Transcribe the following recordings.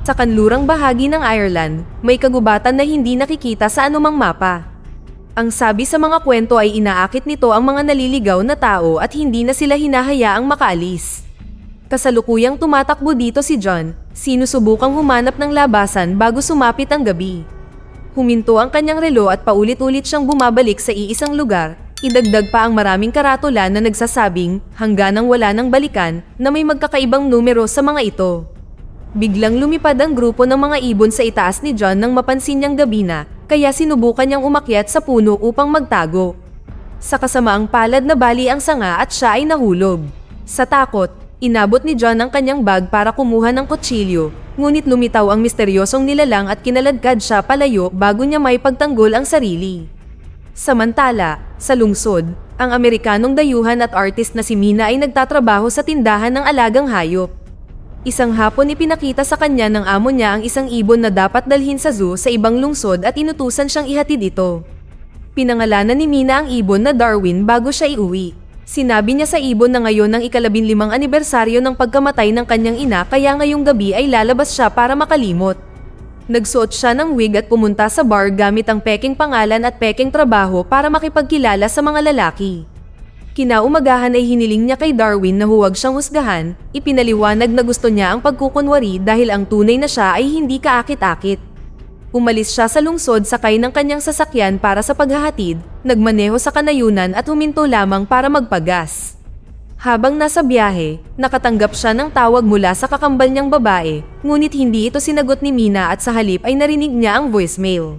Sa kanlurang bahagi ng Ireland, may kagubatan na hindi nakikita sa anumang mapa. Ang sabi sa mga kwento ay inaakit nito ang mga naliligaw na tao at hindi na sila hinahayaang makaalis. Kasalukuyang tumatakbo dito si John, sinusubukang humanap ng labasan bago sumapit ang gabi. Huminto ang kanyang relo at paulit-ulit siyang bumabalik sa iisang lugar. Idagdag pa ang maraming karatula na nagsasabing, hangganang wala nang balikan, na may magkakaibang numero sa mga ito. Biglang lumipad ang grupo ng mga ibon sa itaas ni John nang mapansin niyang gabi na, kaya sinubukan niyang umakyat sa puno upang magtago. Sa kasamaang palad na bali ang sanga at siya ay nahulog. Sa takot, inabot ni John ang kanyang bag para kumuha ng kutsilyo, ngunit lumitaw ang misteryosong nilalang at kinaladkad siya palayo bago niya may pagtanggol ang sarili. Samantala, sa lungsod, ang Amerikanong dayuhan at artist na si Mina ay nagtatrabaho sa tindahan ng alagang hayop. Isang hapon ipinakita sa kanya ng amo niya ang isang ibon na dapat dalhin sa zoo sa ibang lungsod at inutusan siyang ihatid ito. Pinangalanan ni Mina ang ibon na Darwin bago siya iuwi. Sinabi niya sa ibon na ngayon ang ika-15 anibersaryo ng pagkamatay ng kanyang ina kaya ngayong gabi ay lalabas siya para makalimot. Nagsuot siya ng wig at pumunta sa bar gamit ang peking pangalan at peking trabaho para makipagkilala sa mga lalaki. Kinaumagahan ay hiniling niya kay Darwin na huwag siyang husgahan, ipinaliwanag na gusto niya ang pagkukunwari dahil ang tunay na siya ay hindi kaakit-akit. Umalis siya sa lungsod sakay ng kanyang sasakyan para sa paghahatid, nagmaneho sa kanayunan at huminto lamang para magpagas. Habang nasa biyahe, nakatanggap siya ng tawag mula sa kakambal niyang babae, ngunit hindi ito sinagot ni Mina at sa halip ay narinig niya ang voicemail.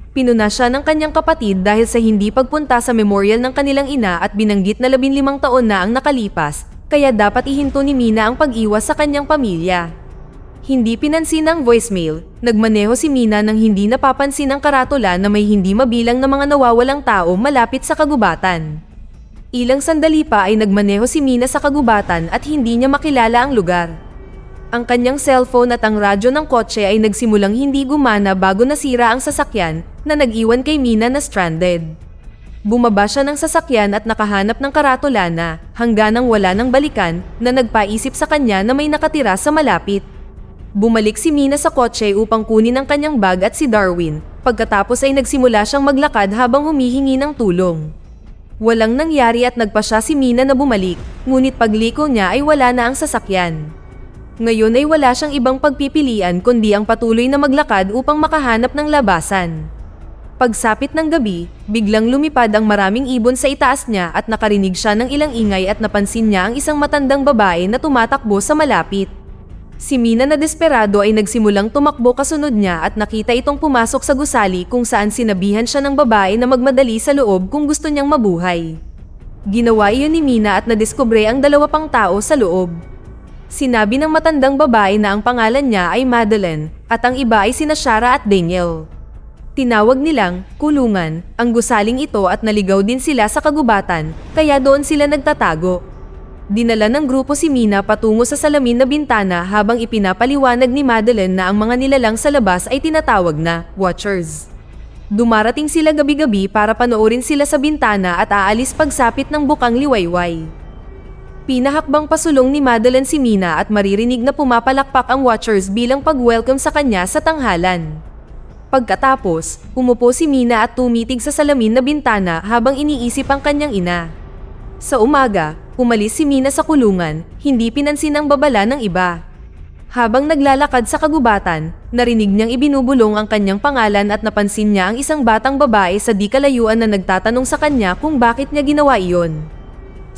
Pinuna siya ng kanyang kapatid dahil sa hindi pagpunta sa memorial ng kanilang ina at binanggit na 15 taon na ang nakalipas, kaya dapat ihinto ni Mina ang pag-iwas sa kanyang pamilya. Hindi pinansin ang voicemail, nagmaneho si Mina nang hindi napapansin ang karatula na may hindi mabilang na mga nawawalang tao malapit sa kagubatan. Ilang sandali pa ay nagmaneho si Mina sa kagubatan at hindi niya makilala ang lugar. Ang kanyang cellphone at ang radyo ng kotse ay nagsimulang hindi gumana bago nasira ang sasakyan na nag-iwan kay Mina na stranded. Bumaba siya ng sasakyan at nakahanap ng karatula na, hangganang wala nang balikan, na nagpaisip sa kanya na may nakatira sa malapit. Bumalik si Mina sa kotse upang kunin ang kanyang bag at si Darwin, pagkatapos ay nagsimula siyang maglakad habang humihingi ng tulong. Walang nangyari at nagpa siya si Mina na bumalik, ngunit pagliko niya ay wala na ang sasakyan. Ngayon ay wala siyang ibang pagpipilian kundi ang patuloy na maglakad upang makahanap ng labasan. Pagsapit ng gabi, biglang lumipad ang maraming ibon sa itaas niya at nakarinig siya ng ilang ingay at napansin niya ang isang matandang babae na tumatakbo sa malapit. Si Mina na desperado ay nagsimulang tumakbo kasunod niya at nakita itong pumasok sa gusali kung saan sinabihan siya ng babae na magmadali sa loob kung gusto niyang mabuhay. Ginawa iyon ni Mina at nadiskubre ang 2 pang tao sa loob. Sinabi ng matandang babae na ang pangalan niya ay Madeleine at ang iba ay sina Shara at Daniel. Tinawag nilang kulungan ang gusaling ito at naligaw din sila sa kagubatan, kaya doon sila nagtatago. Dinala ng grupo si Mina patungo sa salamin na bintana habang ipinapaliwanag ni Madeleine na ang mga nilalang sa labas ay tinatawag na Watchers. Dumarating sila gabi-gabi para panoorin sila sa bintana at aalis pagsapit ng bukang liwayway. Pinahakbang pasulong ni Madeleine si Mina at maririnig na pumapalakpak ang Watchers bilang pag-welcome sa kanya sa tanghalan. Pagkatapos, umupo si Mina at tumitig sa salamin na bintana habang iniisip ang kanyang ina. Sa umaga, umalis si Mina sa kulungan, hindi pinansin ang babala ng iba. Habang naglalakad sa kagubatan, narinig niyang ibinubulong ang kanyang pangalan at napansin niya ang isang batang babae sa di kalayuan na nagtatanong sa kanya kung bakit niya ginawa iyon.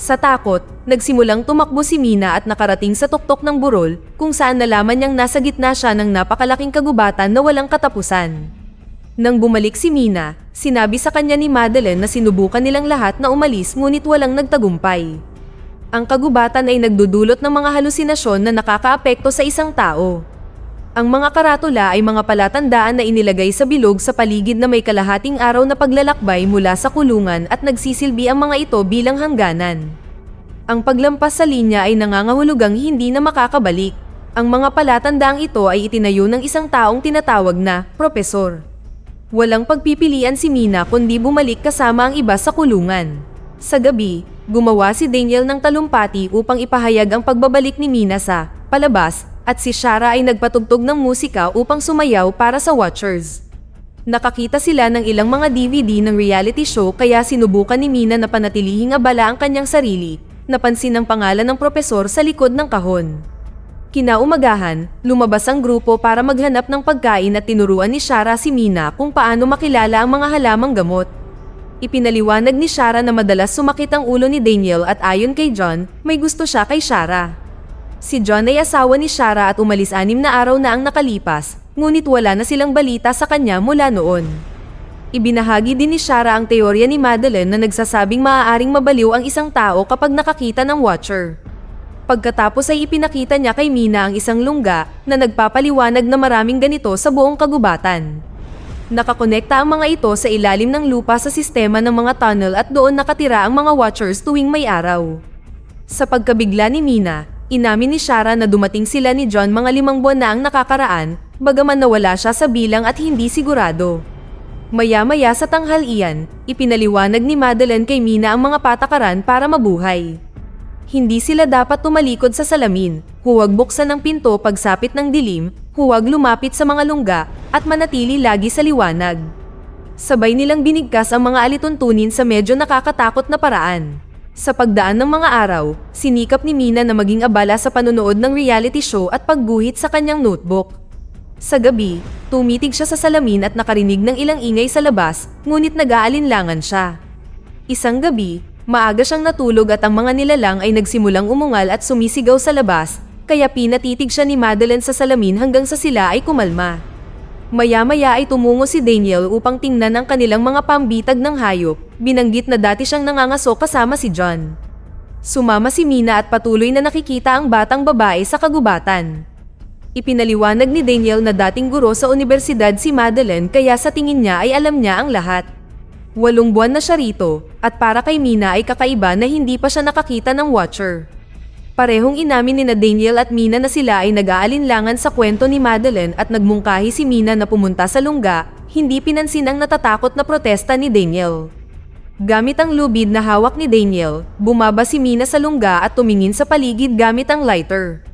Sa takot, nagsimulang tumakbo si Mina at nakarating sa tuktok ng burol, kung saan nalaman niyang nasa gitna siya ng napakalaking kagubatan na walang katapusan. Nang bumalik si Mina, sinabi sa kanya ni Madeleine na sinubukan nilang lahat na umalis ngunit walang nagtagumpay. Ang kagubatan ay nagdudulot ng mga halusinasyon na nakakaapekto sa isang tao. Ang mga karatula ay mga palatandaan na inilagay sa bilog sa paligid na may kalahating araw na paglalakbay mula sa kulungan at nagsisilbi ang mga ito bilang hangganan. Ang paglampas sa linya ay nangangahulugang hindi na makakabalik. Ang mga palatandaang ito ay itinayo ng isang taong tinatawag na propesor. Walang pagpipilian si Mina kundi bumalik kasama ang iba sa kulungan. Sa gabi, gumawa si Daniel ng talumpati upang ipahayag ang pagbabalik ni Mina sa palabas at si Shara ay nagpatugtog ng musika upang sumayaw para sa watchers. Nakakita sila ng ilang mga DVD ng reality show kaya sinubukan ni Mina na panatilihing abala ang kanyang sarili. Napansin ang pangalan ng propesor sa likod ng kahon. Kinaumagahan, lumabas ang grupo para maghanap ng pagkain at tinuruan ni Shara si Mina kung paano makilala ang mga halamang gamot. Ipinaliwanag ni Shara na madalas sumakit ang ulo ni Daniel at ayon kay John, may gusto siya kay Shara. Si John ay asawa ni Shara at umalis 6 na araw na ang nakalipas, ngunit wala na silang balita sa kanya mula noon. Ibinahagi din ni Shara ang teorya ni Madeline na nagsasabing maaaring mabaliw ang isang tao kapag nakakita ng watcher. Pagkatapos ay ipinakita niya kay Mina ang isang lungga na nagpapaliwanag na maraming ganito sa buong kagubatan. Nakakonekta ang mga ito sa ilalim ng lupa sa sistema ng mga tunnel at doon nakatira ang mga watchers tuwing may araw. Sa pagkabigla ni Mina, inamin ni Shara na dumating sila ni John mga 5 buwan na ang nakakaraan, bagaman nawala siya sa bilang at hindi sigurado. Maya-maya sa tanghalian, ipinaliwanag ni Madeline kay Mina ang mga patakaran para mabuhay. Hindi sila dapat tumalikod sa salamin, huwag buksan ang pinto pagsapit ng dilim, huwag lumapit sa mga lungga, at manatili lagi sa liwanag. Sabay nilang binigkas ang mga alituntunin sa medyo nakakatakot na paraan. Sa pagdaan ng mga araw, sinikap ni Mina na maging abala sa panonood ng reality show at pagguhit sa kanyang notebook. Sa gabi, tumitig siya sa salamin at nakarinig ng ilang ingay sa labas, ngunit nag-aalinlangan siya. Isang gabi, maaga siyang natulog at ang mga nilalang ay nagsimulang umungal at sumisigaw sa labas, kaya pinatitig siya ni Madeline sa salamin hanggang sa sila ay kumalma. Maya-maya ay tumungo si Daniel upang tingnan ang kanilang mga pambitag ng hayop, binanggit na dati siyang nangangaso kasama si John. Sumama si Mina at patuloy na nakikita ang batang babae sa kagubatan. Ipinaliwanag ni Daniel na dating guro sa universidad si Madeline kaya sa tingin niya ay alam niya ang lahat. 8 buwan na siya rito, at para kay Mina ay kakaiba na hindi pa siya nakakita ng watcher. Parehong inamin ni Daniel at Mina na sila ay nag-aalinlangan sa kwento ni Madeline at nagmungkahi si Mina na pumunta sa lungga, hindi pinansin ang natatakot na protesta ni Daniel. Gamit ang lubid na hawak ni Daniel, bumaba si Mina sa lungga at tumingin sa paligid gamit ang lighter.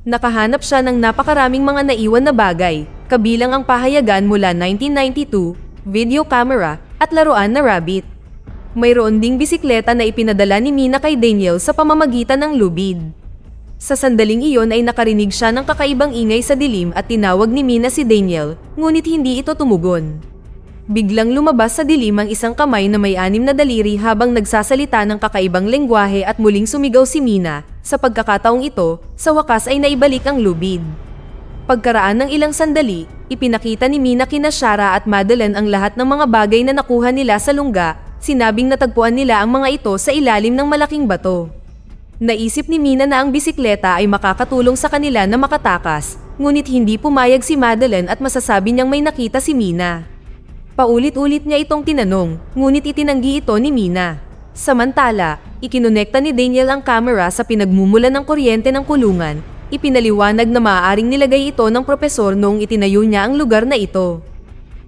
Nakahanap siya ng napakaraming mga naiwan na bagay, kabilang ang pahayagan mula 1992, video camera, at laruan na rabbit. Mayroon ding bisikleta na ipinadala ni Mina kay Daniel sa pamamagitan ng lubid. Sa sandaling iyon ay nakarinig siya ng kakaibang ingay sa dilim at tinawag ni Mina si Daniel, ngunit hindi ito tumugon. Biglang lumabas sa dilim ang isang kamay na may 6 na daliri habang nagsasalita ng kakaibang lengguwahe at muling sumigaw si Mina. Sa pagkakataong ito, sa wakas ay naibalik ang lubid. Pagkaraan ng ilang sandali, ipinakita ni Mina kina Shara at Madeline ang lahat ng mga bagay na nakuha nila sa lungga, sinabing natagpuan nila ang mga ito sa ilalim ng malaking bato. Naisip ni Mina na ang bisikleta ay makakatulong sa kanila na makatakas, ngunit hindi pumayag si Madeline at masasabi niyang may nakita si Mina. Paulit-ulit niya itong tinanong, ngunit itinanggi ito ni Mina. Samantala, ikinonekta ni Daniel ang camera sa pinagmumulan ng kuryente ng kulungan, ipinaliwanag na maaaring nilagay ito ng propesor noong itinayo niya ang lugar na ito.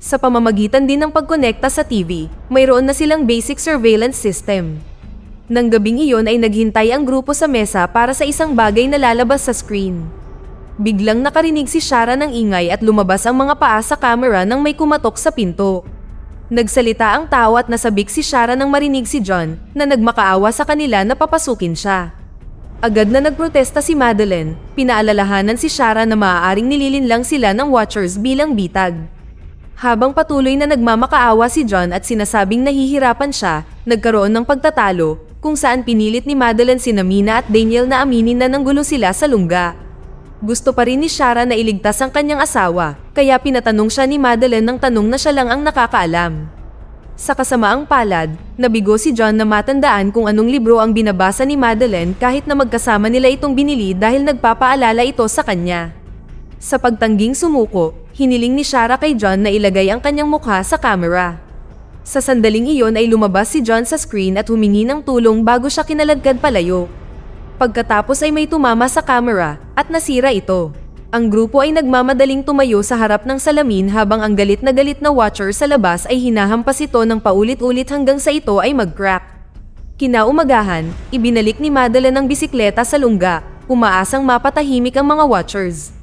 Sa pamamagitan din ng pagkonekta sa TV, mayroon na silang basic surveillance system. Nang gabing iyon ay naghintay ang grupo sa mesa para sa isang bagay na lalabas sa screen. Biglang nakarinig si Shara ng ingay at lumabas ang mga paa sa camera nang may kumatok sa pinto. Nagsalita ang tao at nasabik si Shara nang marinig si John na nagmakaawa sa kanila na papasukin siya. Agad na nagprotesta si Madeline, pinaalalahanan si Shara na maaaring nililinlang sila ng watchers bilang bitag. Habang patuloy na nagmamakaawa si John at sinasabing nahihirapan siya, nagkaroon ng pagtatalo, kung saan pinilit ni Madeline sina Mina at Daniel na aminin na nanggulo sila sa lungga. Gusto pa rin ni Shara na iligtas ang kanyang asawa, kaya pinatanong siya ni Madeline ng tanong na siya lang ang nakakaalam. Sa kasamaang palad, nabigo si John na matandaan kung anong libro ang binabasa ni Madeline kahit na magkasama nila itong binili dahil nagpapaalala ito sa kanya. Sa pagtangging sumuko, hiniling ni Shara kay John na ilagay ang kanyang mukha sa camera. Sa sandaling iyon ay lumabas si John sa screen at humingi ng tulong bago siya kinaladkad palayo. Pagkatapos ay may tumama sa camera at nasira ito. Ang grupo ay nagmamadaling tumayo sa harap ng salamin habang ang galit na watcher sa labas ay hinahampas ito ng paulit-ulit hanggang sa ito ay mag-crack. Kinaumagahan, ibinalik ni Madeline ang bisikleta sa lungga umaasang mapatahimik ang mga watchers.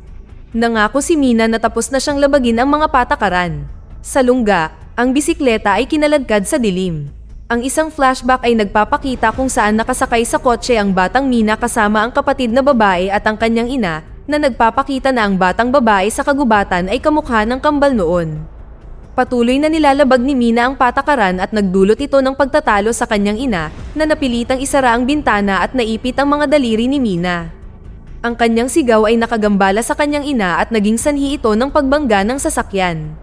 Nangako si Mina na tapos na siyang labagin ang mga patakaran. Sa lungga, ang bisikleta ay kinaladkad sa dilim. Ang isang flashback ay nagpapakita kung saan nakasakay sa kotse ang batang Mina kasama ang kapatid na babae at ang kanyang ina, na nagpapakita na ang batang babae sa kagubatan ay kamukha ng kambal noon. Patuloy na nilalabag ni Mina ang patakaran at nagdulot ito ng pagtatalo sa kanyang ina, na napilitang isara ang bintana at naipit ang mga daliri ni Mina. Ang kanyang sigaw ay nakagambala sa kanyang ina at naging sanhi ito ng pagbangga ng sasakyan.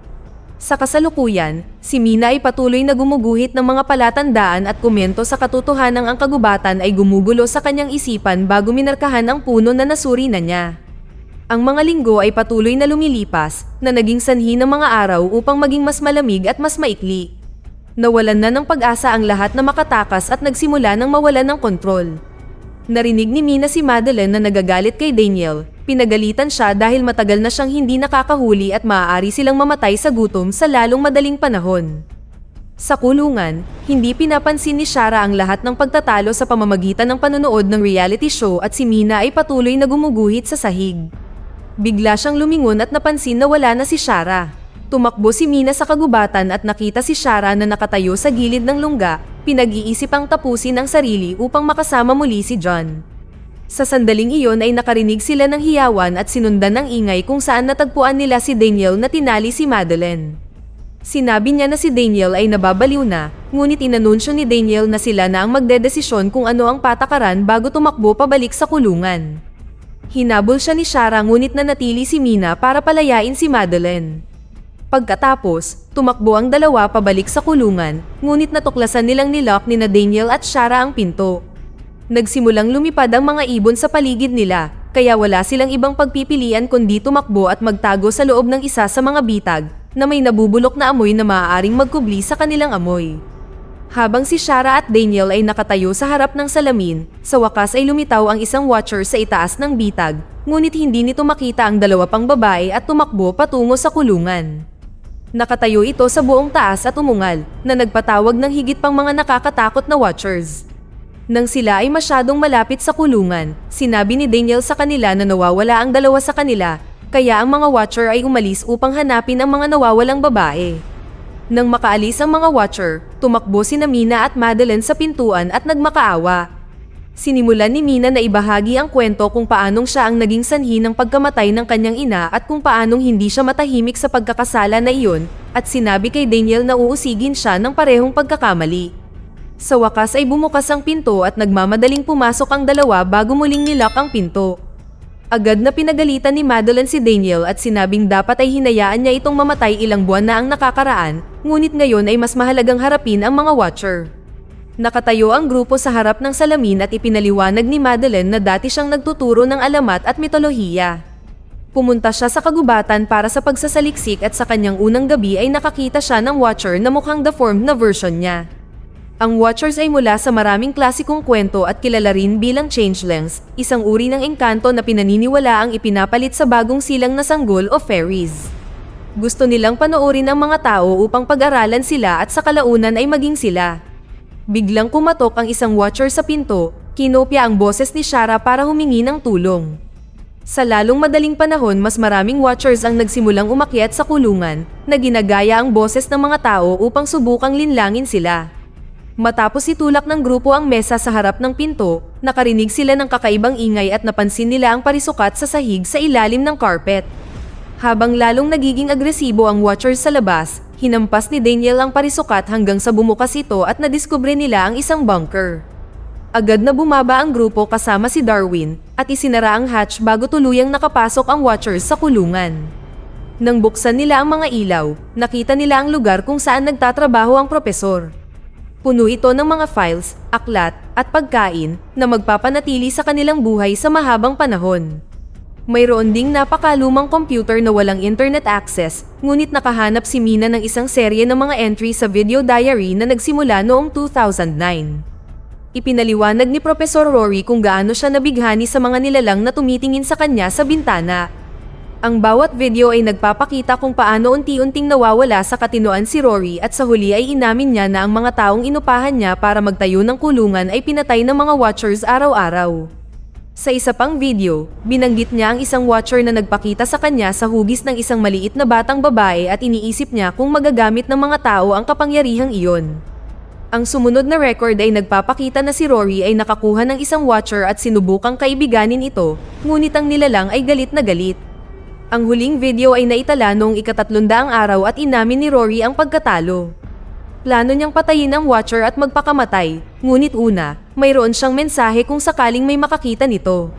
Sa kasalukuyan, si Mina ay patuloy na gumuguhit ng mga palatandaan at komento sa katotohanang ang kagubatan ay gumugulo sa kanyang isipan bago minarkahan ang puno na nasuri na niya. Ang mga linggo ay patuloy na lumilipas, na naging sanhi ng mga araw upang maging mas malamig at mas maikli. Nawalan na ng pag-asa ang lahat na makatakas at nagsimula ng mawalan ng kontrol. Narinig ni Mina si Madeline na nagagalit kay Daniel. Pinagalitan siya dahil matagal na siyang hindi nakakahuli at maaari silang mamatay sa gutom sa lalong madaling panahon. Sa kulungan, hindi pinapansin ni Shara ang lahat ng pagtatalo sa pamamagitan ng panonood ng reality show at si Mina ay patuloy na gumuguhit sa sahig. Bigla siyang lumingon at napansin na wala na si Shara. Tumakbo si Mina sa kagubatan at nakita si Shara na nakatayo sa gilid ng lungga. Pinag-iisip ang tapusin ang sarili upang makasama muli si John. Sa sandaling iyon ay nakarinig sila ng hiyawan at sinundan ng ingay kung saan natagpuan nila si Daniel na tinali si Madeline. Sinabi niya na si Daniel ay nababaliw na, ngunit inanunsyo ni Daniel na sila na ang magdedesisyon kung ano ang patakaran bago tumakbo pabalik sa kulungan. Hinabol siya ni Shara ngunit nanatili si Mina para palayain si Madeline. Pagkatapos, tumakbo ang dalawa pabalik sa kulungan, ngunit natuklasan nilang nilock ni na Daniel at Shara ang pinto. Nagsimulang lumipad ang mga ibon sa paligid nila, kaya wala silang ibang pagpipilian kundi tumakbo at magtago sa loob ng isa sa mga bitag, na may nabubulok na amoy na maaaring magkubli sa kanilang amoy. Habang si Shara at Daniel ay nakatayo sa harap ng salamin, sa wakas ay lumitaw ang isang watcher sa itaas ng bitag, ngunit hindi nito makita ang dalawa pang babae at tumakbo patungo sa kulungan. Nakatayo ito sa buong taas at umungal, na nagpatawag ng higit pang mga nakakatakot na watchers. Nang sila ay masyadong malapit sa kulungan, sinabi ni Daniel sa kanila na nawawala ang dalawa sa kanila, kaya ang mga watcher ay umalis upang hanapin ang mga nawawalang babae. Nang makaalis ang mga watcher, tumakbo sina Mina at Madeline sa pintuan at nagmakaawa. Sinimulan ni Mina na ibahagi ang kwento kung paanong siya ang naging sanhi ng pagkamatay ng kanyang ina at kung paanong hindi siya matahimik sa pagkakasala na iyon, at sinabi kay Daniel na uusigin siya ng parehong pagkakamali. Sa wakas ay bumukas ang pinto at nagmamadaling pumasok ang dalawa bago muling nilock ang pinto. Agad na pinagalitan ni Madeline si Daniel at sinabing dapat ay hinayaan niya itong mamatay ilang buwan na ang nakakaraan, ngunit ngayon ay mas mahalagang harapin ang mga watcher. Nakatayo ang grupo sa harap ng salamin at ipinaliwanag ni Madeline na dati siyang nagtuturo ng alamat at mitolohiya. Pumunta siya sa kagubatan para sa pagsasaliksik at sa kanyang unang gabi ay nakakita siya ng watcher na mukhang deformed na version niya. Ang watchers ay mula sa maraming klasikong kwento at kilala rin bilang changelings, isang uri ng engkanto na pinaniniwala ang ipinapalit sa bagong silang na sanggol o fairies. Gusto nilang panoorin ang mga tao upang pag-aralan sila at sa kalaunan ay maging sila. Biglang kumatok ang isang watcher sa pinto, kinopya ang boses ni Shara para humingi ng tulong. Sa lalong madaling panahon mas maraming watchers ang nagsimulang umakyat sa kulungan, na ginagaya ang boses ng mga tao upang subukang linlangin sila. Matapos itulak ng grupo ang mesa sa harap ng pinto, nakarinig sila ng kakaibang ingay at napansin nila ang parisukat sa sahig sa ilalim ng carpet. Habang lalong nagiging agresibo ang watchers sa labas, hinampas ni Daniel ang parisukat hanggang sa bumukas ito at nadiskubre nila ang isang bunker. Agad na bumaba ang grupo kasama si Darwin, at isinara ang hatch bago tuluyang nakapasok ang watchers sa kulungan. Nang buksan nila ang mga ilaw, nakita nila ang lugar kung saan nagtatrabaho ang propesor. Puno ito ng mga files, aklat, at pagkain na magpapanatili sa kanilang buhay sa mahabang panahon. Mayroon ding napakalumang computer na walang internet access, ngunit nakahanap si Mina ng isang serye ng mga entry sa video diary na nagsimula noong 2009. Ipinaliwanag ni Professor Rory kung gaano siya nabighani sa mga nilalang na tumitingin sa kanya sa bintana. Ang bawat video ay nagpapakita kung paano unti-unting nawawala sa katinoan si Rory at sa huli ay inamin niya na ang mga taong inupahan niya para magtayo ng kulungan ay pinatay ng mga watchers araw-araw. Sa isa pang video, binanggit niya ang isang watcher na nagpakita sa kanya sa hugis ng isang maliit na batang babae at iniisip niya kung magagamit ng mga tao ang kapangyarihang iyon. Ang sumunod na record ay nagpapakita na si Rory ay nakakuha ng isang watcher at sinubukang kaibiganin ito, ngunit ang nilalang ay galit na galit. Ang huling video ay naitala noong ika-300 araw at inamin ni Rory ang pagkatalo. Plano niyang patayin ang watcher at magpakamatay, ngunit una, mayroon siyang mensahe kung sakaling may makakita nito.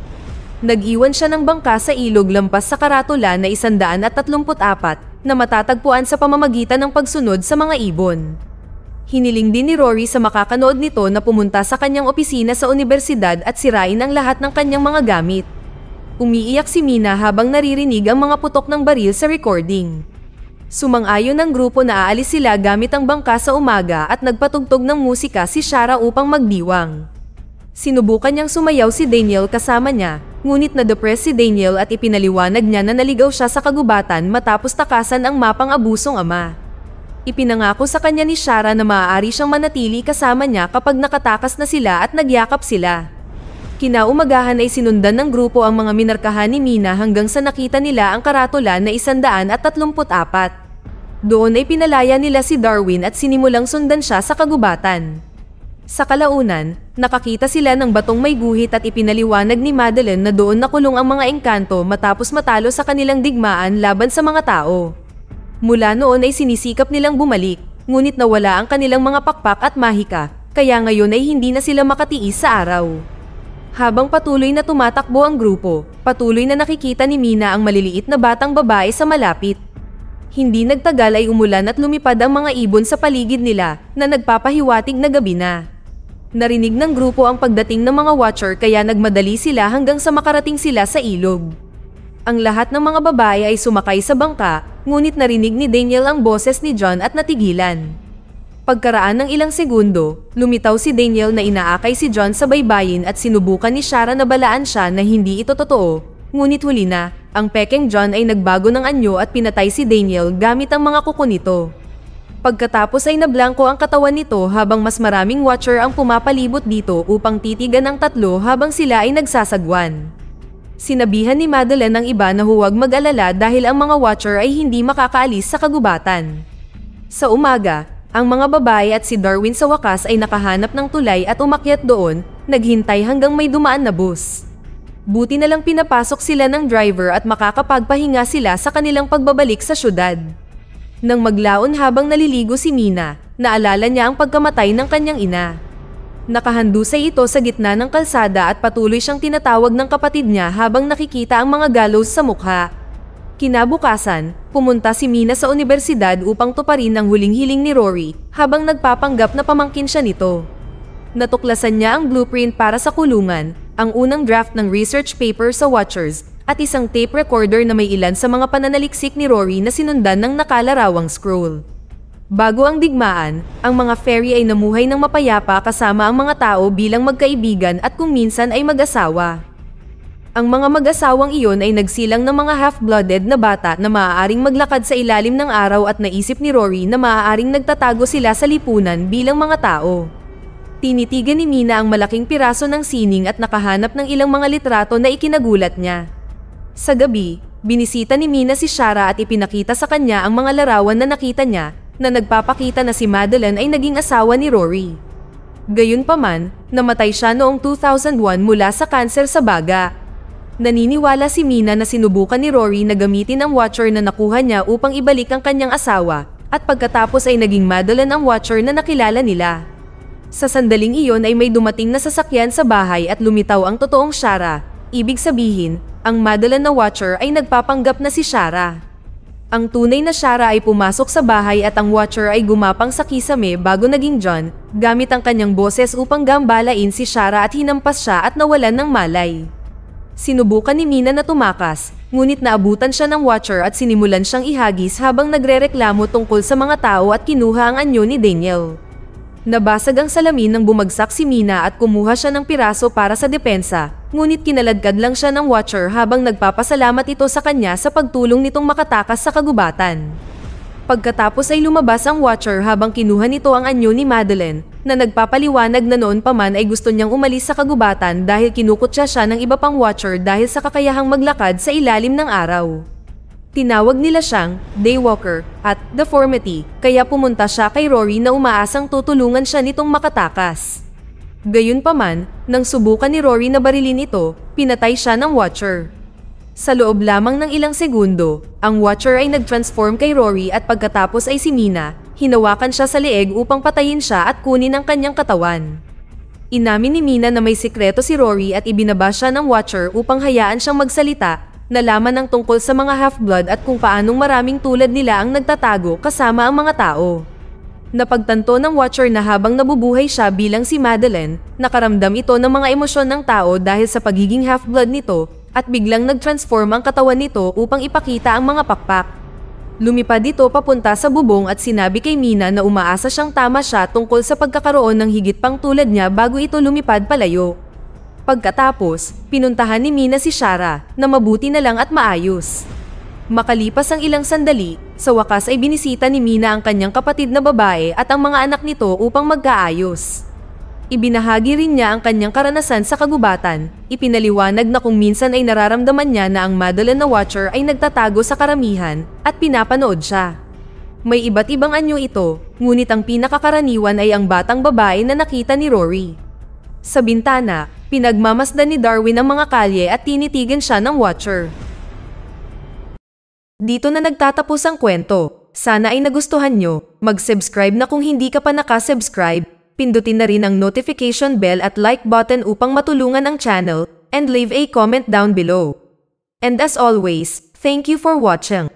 Nag-iwan siya ng bangka sa ilog lampas sa karatula na 134 na matatagpuan sa pamamagitan ng pagsunod sa mga ibon. Hiniling din ni Rory sa makakanood nito na pumunta sa kanyang opisina sa unibersidad at sirain ang lahat ng kanyang mga gamit. Umiiyak si Mina habang naririnig ang mga putok ng baril sa recording. Sumang-ayon ng grupo na aalis sila gamit ang bangka sa umaga at nagpatugtog ng musika si Shara upang magdiwang. Sinubukan niyang sumayaw si Daniel kasama niya, ngunit na-depress si Daniel at ipinaliwanag niya na naligaw siya sa kagubatan matapos takasan ang mapang abusong ama. Ipinangako sa kanya ni Shara na maaari siyang manatili kasama niya kapag nakatakas na sila at nagyakap sila. Kinaumagahan ay sinundan ng grupo ang mga minarkahan ni Mina hanggang sa nakita nila ang karatula na 134. Doon ay pinalaya nila si Darwin at sinimulang sundan siya sa kagubatan. Sa kalaunan, nakakita sila ng batong may guhit at ipinaliwanag ni Madeline na doon nakulong ang mga engkanto matapos matalo sa kanilang digmaan laban sa mga tao. Mula noon ay sinisikap nilang bumalik, ngunit nawala ang kanilang mga pakpak at mahika, kaya ngayon ay hindi na sila makatiis sa araw. Habang patuloy na tumatakbo ang grupo, patuloy na nakikita ni Mina ang maliliit na batang babae sa malapit. Hindi nagtagal ay umulan at lumipad ang mga ibon sa paligid nila na nagpapahiwatig na gabi na. Narinig ng grupo ang pagdating ng mga watcher kaya nagmadali sila hanggang sa makarating sila sa ilog. Ang lahat ng mga babae ay sumakay sa bangka, ngunit narinig ni Daniel ang boses ni John at natigilan. Pagkaraan ng ilang segundo, lumitaw si Daniel na inaakay si John sa baybayin at sinubukan ni Shara na balaan siya na hindi ito totoo. Ngunit huli na, ang pekeng John ay nagbago ng anyo at pinatay si Daniel gamit ang mga kuko nito. Pagkatapos ay nablangko ang katawan nito habang mas maraming watcher ang pumapalibot dito upang titigan ang tatlo habang sila ay nagsasagwan. Sinabihan ni Madeline ang iba na huwag mag-alala dahil ang mga watcher ay hindi makakaalis sa kagubatan. Sa umaga, ang mga babae at si Darwin sa wakas ay nakahanap ng tulay at umakyat doon, naghintay hanggang may dumaan na bus. Buti na lang pinapasok sila ng driver at makakapagpahinga sila sa kanilang pagbabalik sa syudad. Nang maglaon habang naliligo si Mina, naalala niya ang pagkamatay ng kanyang ina. Nakahandusay ito sa gitna ng kalsada at patuloy siyang tinatawag ng kapatid niya habang nakikita ang mga gallows sa mukha. Kinabukasan, pumunta si Mina sa unibersidad upang tuparin ang huling hiling ni Rory habang nagpapanggap na pamangkin siya nito. Natuklasan niya ang blueprint para sa kulungan, ang unang draft ng research paper sa Watchers, at isang tape recorder na may ilan sa mga pananaliksik ni Rory na sinundan ng nakalarawang scroll. Bago ang digmaan, ang mga fairy ay namuhay ng mapayapa kasama ang mga tao bilang magkaibigan at kung minsan ay mag-asawa. Ang mga mag-asawang iyon ay nagsilang ng mga half-blooded na bata na maaaring maglakad sa ilalim ng araw at naisip ni Rory na maaaring nagtatago sila sa lipunan bilang mga tao. Tinitigan ni Mina ang malaking piraso ng sining at nakahanap ng ilang mga litrato na ikinagulat niya. Sa gabi, binisita ni Mina si Shara at ipinakita sa kanya ang mga larawan na nakita niya na nagpapakita na si Madeline ay naging asawa ni Rory. Gayunpaman, namatay siya noong 2001 mula sa kanser sa baga. Naniniwala si Mina na sinubukan ni Rory na gamitin ang watcher na nakuha niya upang ibalik ang kanyang asawa, at pagkatapos ay naging Madeline ang watcher na nakilala nila. Sa sandaling iyon ay may dumating na sasakyan sa bahay at lumitaw ang totoong Shara. Ibig sabihin, ang Madeline na watcher ay nagpapanggap na si Shara. Ang tunay na Shara ay pumasok sa bahay at ang watcher ay gumapang sa kisame bago naging John, gamit ang kanyang boses upang gambalain si Shara at hinampas siya at nawalan ng malay. Sinubukan ni Mina na tumakas, ngunit naabutan siya ng watcher at sinimulan siyang ihagis habang nagrereklamo tungkol sa mga tao at kinuha ang anyo ni Daniel. Nabasag ang salamin nang bumagsak si Mina at kumuha siya ng piraso para sa depensa, ngunit kinaladkad lang siya ng watcher habang nagpapasalamat ito sa kanya sa pagtulong nitong makatakas sa kagubatan. Pagkatapos ay lumabas ang watcher habang kinuha nito ang anyo ni Madeline, na nagpapaliwanag na noon pa man ay gusto niyang umalis sa kagubatan dahil kinukutya siya ng iba pang Watcher dahil sa kakayahang maglakad sa ilalim ng araw. Tinawag nila siyang Daywalker at Deformity, kaya pumunta siya kay Rory na umaasang tutulungan siya nitong makatakas. Gayunpaman, nang subukan ni Rory na barilin ito, pinatay siya ng Watcher. Sa loob lamang ng ilang segundo, ang Watcher ay nag-transform kay Rory at pagkatapos ay si Mina, hinawakan siya sa leeg upang patayin siya at kunin ang kanyang katawan. Inamin ni Mina na may sikreto si Rory at ibinaba siya ng Watcher upang hayaan siyang magsalita, nalaman ng tungkol sa mga half-blood at kung paanong maraming tulad nila ang nagtatago kasama ang mga tao. Napagtanto ng Watcher na habang nabubuhay siya bilang si Madeline, nakaramdam ito ng mga emosyon ng tao dahil sa pagiging half-blood nito at biglang nag-transform ang katawan nito upang ipakita ang mga pakpak. Lumipad ito papunta sa bubong at sinabi kay Mina na umaasa siyang tama siya tungkol sa pagkakaroon ng higit pang tulad niya bago ito lumipad palayo. Pagkatapos, pinuntahan ni Mina si Shara na mabuti na lang at maayos. Makalipas ang ilang sandali, sa wakas ay binisita ni Mina ang kanyang kapatid na babae at ang mga anak nito upang magkaayos. Ibinahagi rin niya ang kanyang karanasan sa kagubatan, ipinaliwanag na kung minsan ay nararamdaman niya na ang Madeline na Watcher ay nagtatago sa karamihan at pinapanood siya. May iba't ibang anyo ito, ngunit ang pinakakaraniwan ay ang batang babae na nakita ni Rory. Sa bintana, pinagmamasdan ni Darwin ang mga kalye at tinitigan siya ng Watcher. Dito na nagtatapos ang kwento. Sana ay nagustuhan nyo. Mag-subscribe na kung hindi ka pa nakasubscribe. Pindutin na rin ang notification bell at like button upang matulungan ang channel, and leave a comment down below. And as always, thank you for watching.